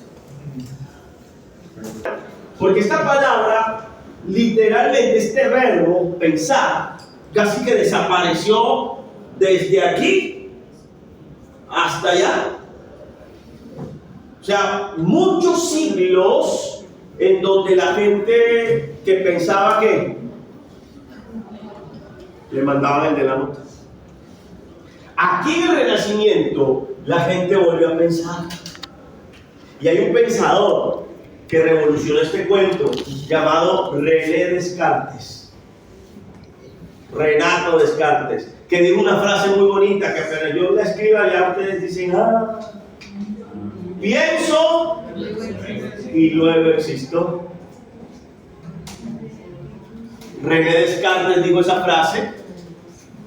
Porque esta palabra, literalmente, este verbo, pensar, casi que desapareció desde aquí hasta allá. O sea, muchos siglos en donde la gente que pensaba que le mandaban el de la nota. Aquí en el Renacimiento la gente volvió a pensar. Y hay un pensador que revolucionó este cuento llamado René Descartes. Renato Descartes, que dijo una frase muy bonita que apenas yo la escriba ya ustedes dicen, pienso y luego existo. René Descartes dijo esa frase.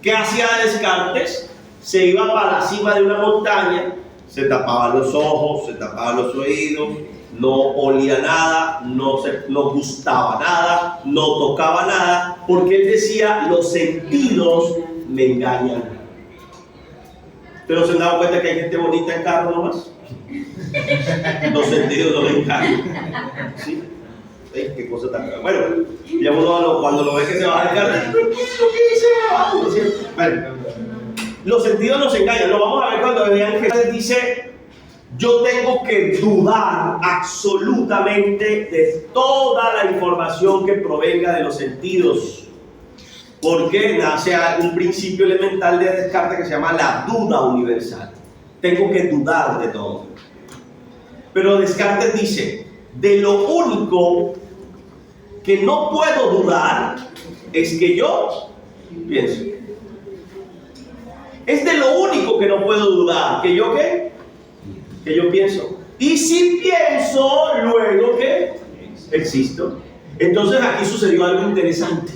¿Qué hacía Descartes? Se iba para la cima de una montaña, se tapaba los ojos, se tapaba los oídos, no olía nada, no gustaba nada, no tocaba nada, porque él decía, los sentidos me engañan. ¿Ustedes no se han dado cuenta que hay gente bonita en carro nomás? Los sentidos no me engañan. ¿Sí? Qué cosa tan grave. Bueno, ya uno cuando lo ve que se baja el carro, ¿qué dice? Bueno, los sentidos nos engañan. Lo vamos a ver cuando vean que Jesús dice, yo tengo que dudar absolutamente de toda la información que provenga de los sentidos, porque nace un principio elemental de Descartes que se llama la duda universal. Tengo que dudar de todo. Pero Descartes dice, de lo único que no puedo dudar es que yo pienso. Es de lo único que no puedo dudar. ¿Que yo qué? Que yo pienso. Y si pienso, luego ¿qué? Existo. Entonces aquí sucedió algo interesante.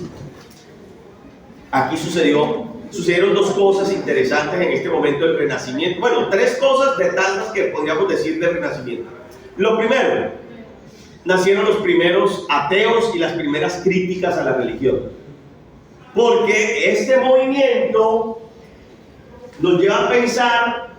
Aquí sucedieron dos cosas interesantes en este momento del Renacimiento. Bueno, tres cosas de tantas que podríamos decir del Renacimiento. Lo primero, nacieron los primeros ateos y las primeras críticas a la religión. Porque este movimiento nos lleva a pensar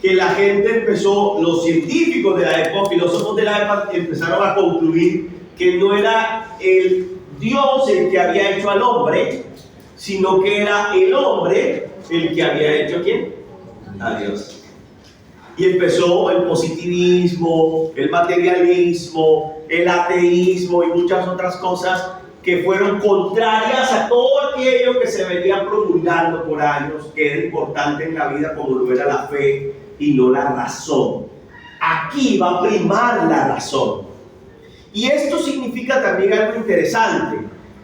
que la gente empezó, los científicos de la época, filósofos de la época, empezaron a concluir que no era el Dios el que había hecho al hombre, sino que era el hombre el que había hecho ¿a quién? A Dios. Y empezó el positivismo, el materialismo, el ateísmo y muchas otras cosas que fueron contrarias a todo aquello que se venía promulgando por años, que era importante en la vida como lo era la fe y no la razón. Aquí va a primar la razón. Y esto significa también algo interesante,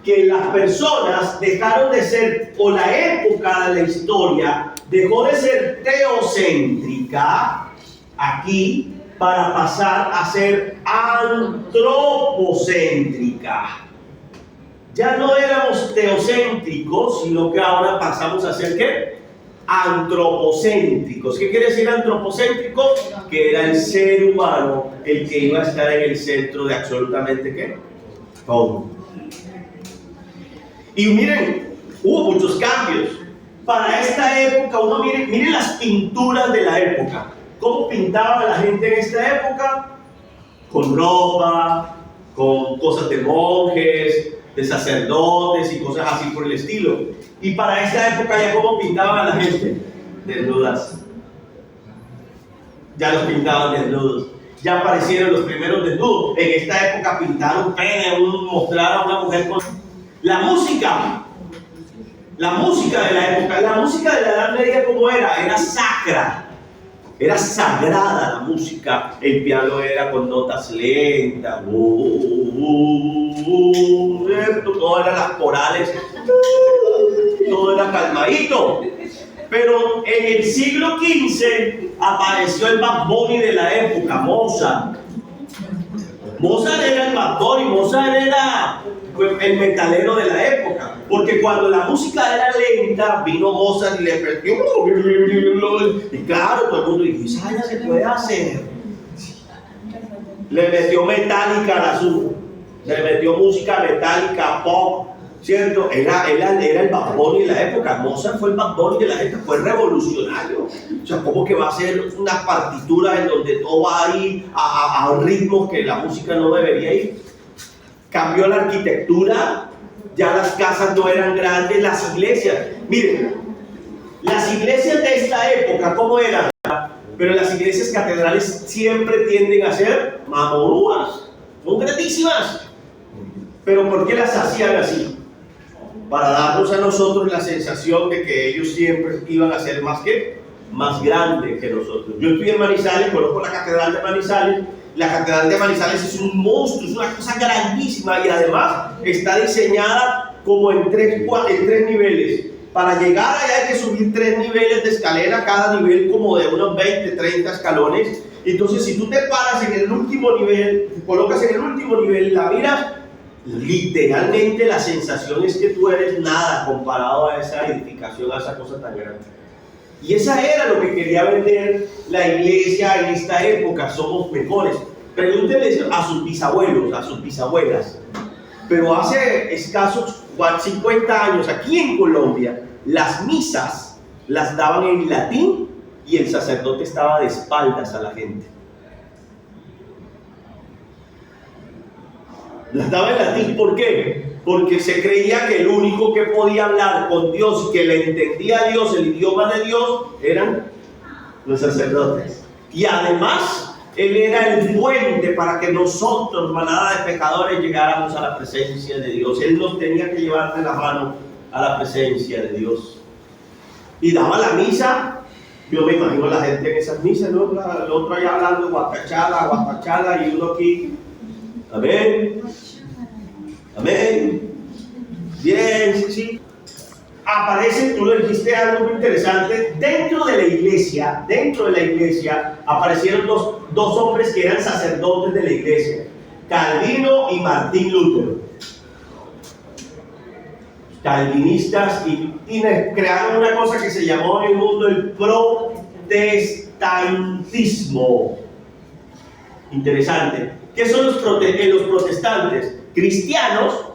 que las personas dejaron de ser, o la época de la historia dejó de ser teocéntrica aquí para pasar a ser antropocéntrica. Ya no éramos teocéntricos, sino que ahora pasamos a ser ¿qué? Antropocéntricos. ¿Qué quiere decir antropocéntrico? Que era el ser humano el que iba a estar en el centro de absolutamente ¿qué? Todo. Y miren, hubo muchos cambios. Para esta época, uno miren las pinturas de la época. ¿Cómo pintaba la gente en esta época? Con ropa, con cosas de monjes, de sacerdotes y cosas así por el estilo. Y para esta época ya cómo pintaban a la gente, desnudas. Ya los pintaban desnudos. Ya aparecieron los primeros desnudos. En esta época pintaron pene, mostrar a una mujer con la música. La música de la época, la música de la Edad Media, ¿cómo era? Era sacra. Era sagrada la música. El piano era con notas lentas. Todo eran las corales. Todo era calmadito. Pero en el siglo XV apareció el Bad Bunny de la época, Mozart. Mozart era el Bad Bunny, Mozart era el metalero de la época. Porque cuando la música era lenta, vino Mozart y le metió. Y claro, todo el mundo dijo: ¿esa ya se puede hacer? Le metió metálica al asunto. Le metió música metálica, pop. ¿Cierto? Era el Bad Bunny de la época. Mozart fue el Bad Bunny de la época, fue revolucionario. O sea, ¿cómo que va a ser una partitura en donde todo va a ir a ritmos que la música no debería ir? Cambió la arquitectura, ya las casas no eran grandes, las iglesias. Miren, las iglesias de esta época, ¿cómo eran? Pero las iglesias catedrales siempre tienden a ser mamorúas, son grandísimas. ¿Pero por qué las hacían así? Para darnos a nosotros la sensación de que ellos siempre iban a ser más grandes que nosotros. Yo estoy en Manizales, conozco la catedral de Manizales. La catedral de Manizales es un monstruo, es una cosa grandísima y además está diseñada como en tres niveles. Para llegar allá hay que subir 3 niveles de escalera, cada nivel como de unos 20, 30 escalones. Entonces, si tú te paras en el último nivel, te colocas en el último nivel y la miras, literalmente la sensación es que tú eres nada comparado a esa edificación, a esa cosa tan grande. Y esa era lo que quería vender la iglesia en esta época: somos mejores. Pregúntenle a sus bisabuelos, a sus bisabuelas. Pero hace escasos 50 años, aquí en Colombia, las misas las daban en latín y el sacerdote estaba de espaldas a la gente. Las daba en latín, ¿por qué? Porque se creía que el único que podía hablar con Dios y que le entendía a Dios, el idioma de Dios, eran los sacerdotes. Y además, Él era el puente para que nosotros, manada de pecadores, llegáramos a la presencia de Dios. Él nos tenía que llevar de la mano a la presencia de Dios. Y daba la misa. Yo me imagino a la gente en esas misas, ¿no? El otro allá hablando guapachala, y uno aquí. Amén. Amén. Bien, sí. Aparece, tú le dijiste algo muy interesante, dentro de la iglesia aparecieron dos hombres que eran sacerdotes de la iglesia: Calvino y Martín Lutero. Calvinistas y crearon una cosa que se llamó en el mundo el protestantismo. Interesante. ¿Qué son los protestantes? Cristianos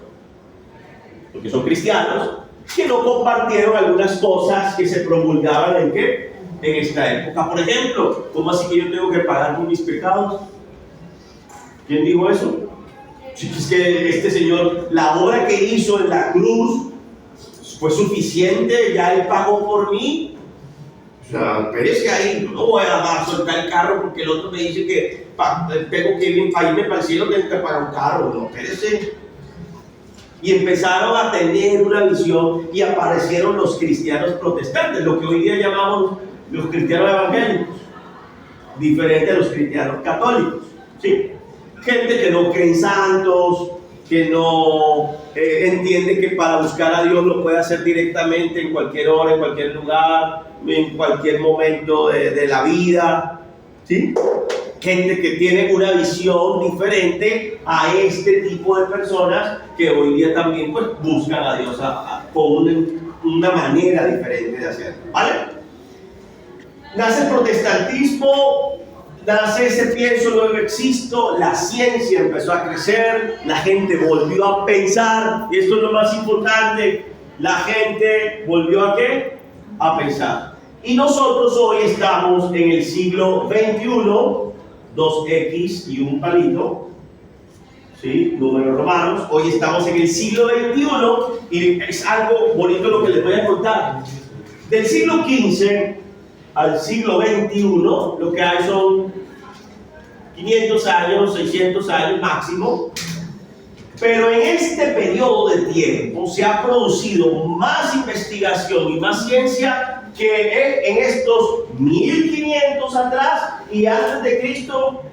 porque son cristianos, que no compartieron algunas cosas que se promulgaban en ¿qué? En esta época. Por ejemplo, ¿cómo así que yo tengo que pagar por mis pecados? ¿Quién dijo eso? Si es que este Señor, la obra que hizo en la cruz fue suficiente, ya Él pagó por mí. O sea, espérese ahí, no voy a soltar el carro porque el otro me dice que tengo que irme para el cielo, tengo que pagar un carro. No, espérese. Y empezaron a tener una visión y aparecieron los cristianos protestantes, lo que hoy día llamamos los cristianos evangélicos, diferente a los cristianos católicos, ¿sí? Gente que no cree en santos, que no entiende que para buscar a Dios lo puede hacer directamente en cualquier hora, en cualquier lugar, en cualquier momento de la vida, ¿sí? Gente que tiene una visión diferente a este tipo de personas que hoy día también pues, buscan a Dios con una manera diferente de hacerlo, ¿vale? Nace el protestantismo, nace ese pienso, luego existo, la ciencia empezó a crecer, la gente volvió a pensar, y esto es lo más importante, la gente volvió a ¿qué? A pensar. Y nosotros hoy estamos en el siglo XXI, 2X y un palito, ¿sí? Números romanos. Hoy estamos en el siglo XXI y es algo bonito lo que les voy a contar. Del siglo XV al siglo XXI, lo que hay son 500 años, 600 años máximo. Pero en este periodo de tiempo se ha producido más investigación y más ciencia que en estos 1500 atrás y antes de Cristo,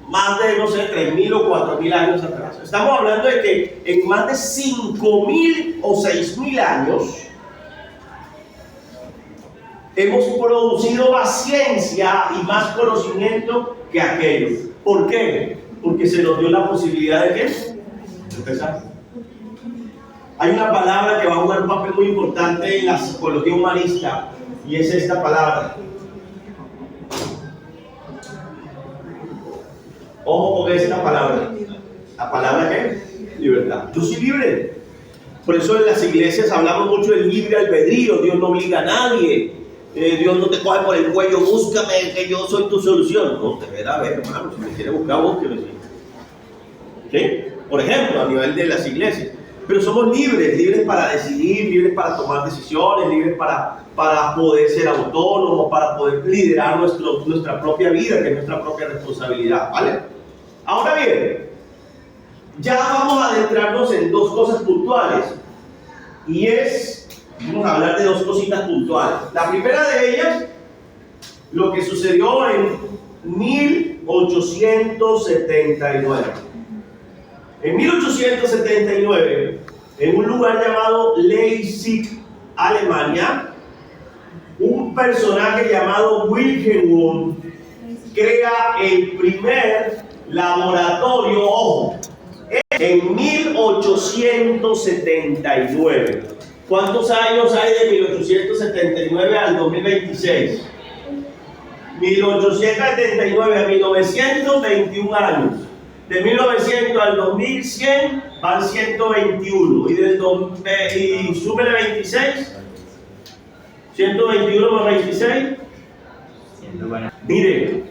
más de, no sé, 3000 o 4000 años atrás. Estamos hablando de que en más de 5000 o 6000 años hemos producido más ciencia y más conocimiento que aquellos. ¿Por qué? Porque se nos dio la posibilidad de ¿qué? De empezar. Hay una palabra que va a jugar un papel muy importante en la psicología humanista y es esta palabra. Ojo con esta palabra. ¿La palabra qué? Libertad. Yo soy libre. Por eso en las iglesias hablamos mucho del libre albedrío. Dios no obliga a nadie. Dios no te coge por el cuello, búscame que yo soy tu solución. No, te verá, a ver, hermano, si me quiere buscar, búsqueme. ¿Sí? Por ejemplo, a nivel de las iglesias. Pero somos libres, libres para decidir, libres para tomar decisiones, libres para poder ser autónomos, para poder liderar nuestra propia vida, que es nuestra propia responsabilidad, ¿vale? Ahora bien, ya vamos a adentrarnos en dos cosas puntuales. Y vamos a hablar de dos cositas puntuales. La primera de ellas, lo que sucedió en 1879. En 1879, en un lugar llamado Leipzig, Alemania, un personaje llamado Wilhelm Wundt crea el primer laboratorio, ojo, en 1879. ¿Cuántos años hay de 1879 al 2026? 1879 a 1921 años. De 1900 al 2100 van 121. Y súmele 26. 121 más 26. Mire,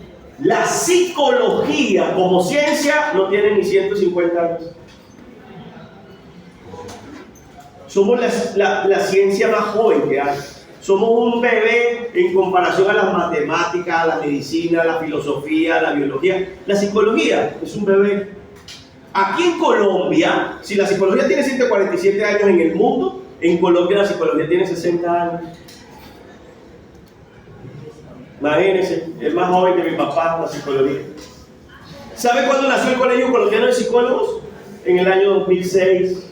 la psicología como ciencia no tiene ni 150 años. Somos la ciencia más joven que hay. Somos un bebé en comparación a las matemáticas, a la medicina, a la filosofía, a la biología. La psicología es un bebé. Aquí en Colombia, si la psicología tiene 147 años en el mundo, en Colombia la psicología tiene 60 años. Imagínense, es más joven que mi papá la psicología. ¿Sabe cuándo nació el Colegio Colombiano de Psicólogos? En el año 2006.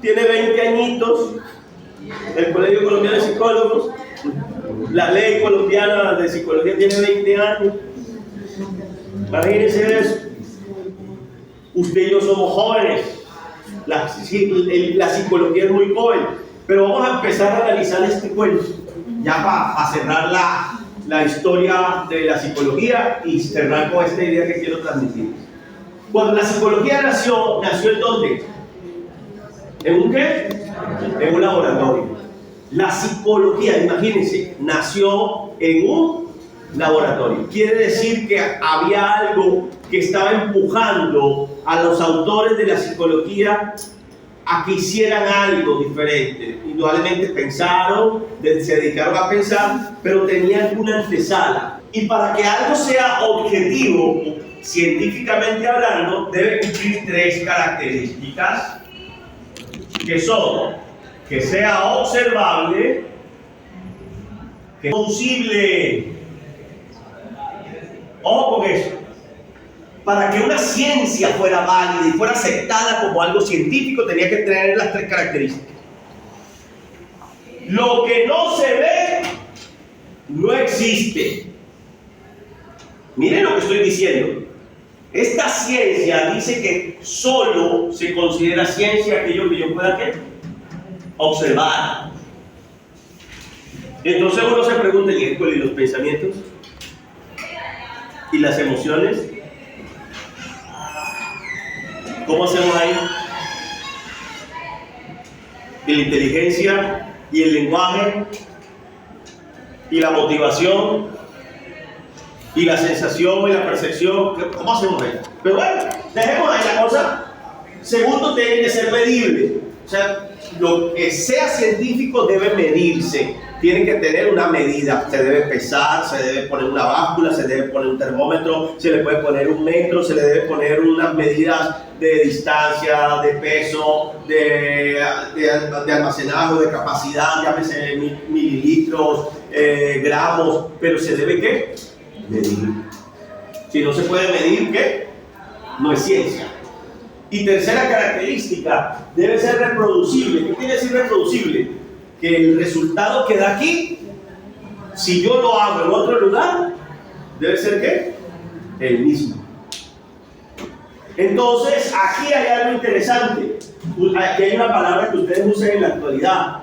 Tiene 20 añitos el Colegio Colombiano de Psicólogos. La ley colombiana de psicología tiene 20 años. Imagínense eso. Usted y yo somos jóvenes. La psicología es muy joven. Pero vamos a empezar a analizar este cuento. Ya para cerrar la historia de la psicología y cerrar con esta idea que quiero transmitir. Cuando la psicología nació ¿en dónde? ¿En un qué? En un laboratorio. La psicología, imagínense, nació en un laboratorio. Quiere decir que había algo que estaba empujando a los autores de la psicología a que hicieran algo diferente. Indudablemente pensaron, se dedicaron a pensar, pero tenían una antesala. Y para que algo sea objetivo, científicamente hablando, debe cumplir 3 características, que son que sea observable, que sea producible. Ojo con eso. Para que una ciencia fuera válida y fuera aceptada como algo científico, tenía que tener las 3 características. Lo que no se ve, no existe. Miren lo que estoy diciendo. Esta ciencia dice que solo se considera ciencia aquello que yo pueda ¿qué? Observar. Entonces uno se pregunta, ¿y los pensamientos? ¿Y las emociones? ¿Cómo hacemos ahí? ¿Y la inteligencia? ¿Y el lenguaje? ¿Y la motivación? ¿Y la sensación y la percepción? ¿Cómo hacemos ahí? Pero bueno, dejemos ahí la cosa. Segundo, tiene que ser medible. O sea, lo que sea científico debe medirse. Tiene que tener una medida. Se debe pesar, se debe poner una báscula, se debe poner un termómetro, se le puede poner un metro, se le debe poner unas medidas de distancia, de peso, de almacenaje, de capacidad, llámese mililitros, gramos, pero se debe ¿qué? Medir. Si no se puede medir, ¿qué? No es ciencia. Y tercera característica, debe ser reproducible. ¿Qué quiere decir reproducible? Que el resultado que da aquí, si yo lo hago en otro lugar, debe ser ¿qué? El mismo. Entonces, aquí hay algo interesante. Aquí hay una palabra que ustedes usan en la actualidad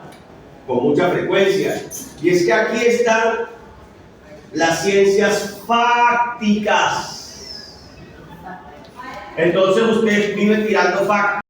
con mucha frecuencia, y es que aquí están las ciencias fácticas. Entonces usted vive tirando factos.